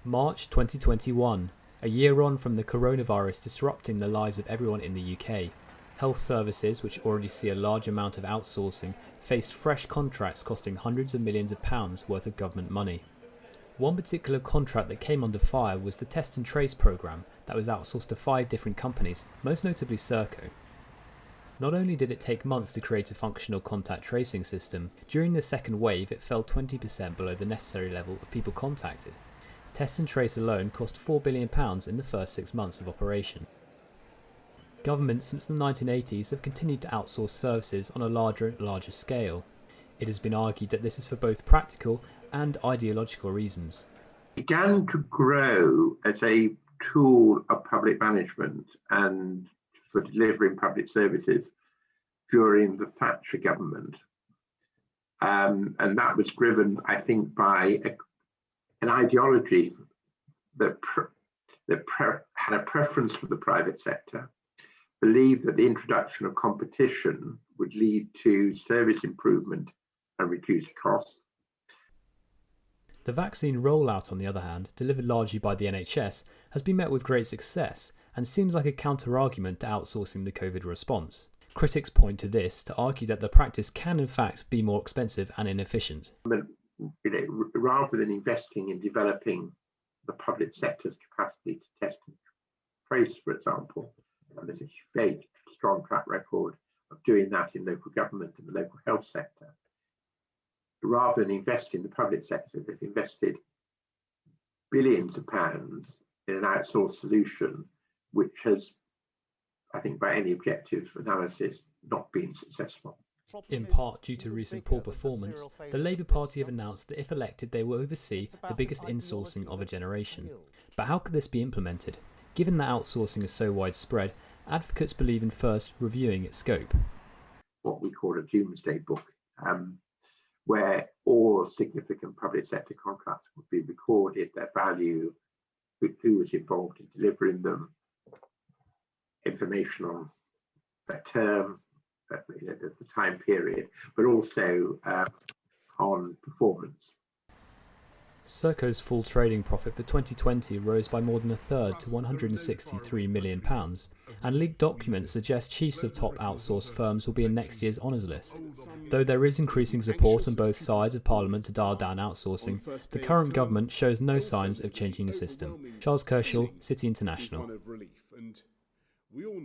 March 2021, a year on from the coronavirus disrupting the lives of everyone in the UK. Health services, which already see a large amount of outsourcing, faced fresh contracts costing hundreds of millions of pounds worth of government money. One particular contract that came under fire was the Test and Trace programme that was outsourced to 5 different companies, most notably Serco. Not only did it take months to create a functional contact tracing system, during the second wave it fell 20% below the necessary level of people contacted. Test and Trace alone cost £4 billion in the first 6 months of operation. Governments since the 1980s have continued to outsource services on a larger and larger scale. It has been argued that this is for both practical and ideological reasons. It began to grow as a tool of public management and for delivering public services during the Thatcher government. And that was driven, I think, by an ideology that had a preference for the private sector, believed that the introduction of competition would lead to service improvement and reduced costs. The vaccine rollout, on the other hand, delivered largely by the NHS, has been met with great success and seems like a counter-argument to outsourcing the COVID response. Critics point to this to argue that the practice can in fact be more expensive and inefficient. Rather than investing in developing the public sector's capacity to test and trace, for example, and there's a very strong track record of doing that in local government and the local health sector. Rather than invest in the public sector, they've invested billions of pounds in an outsourced solution, which has, I think, by any objective analysis, not been successful. In part due to recent poor performance, the Labour Party have announced that if elected they will oversee the biggest insourcing of a generation. But how could this be implemented? Given that outsourcing is so widespread, advocates believe in first reviewing its scope. What we call a doomsday book, where all significant public sector contracts would be recorded, their value, who was involved in delivering them, information on the term, the time period, but also on performance. Serco's full trading profit for 2020 rose by more than a third to £163 million, and leaked documents suggest chiefs of top outsourced firms will be in next year's honours list. Though there is increasing support on both sides of Parliament to dial down outsourcing, the current government shows no signs of changing the system. Kershaw, City International.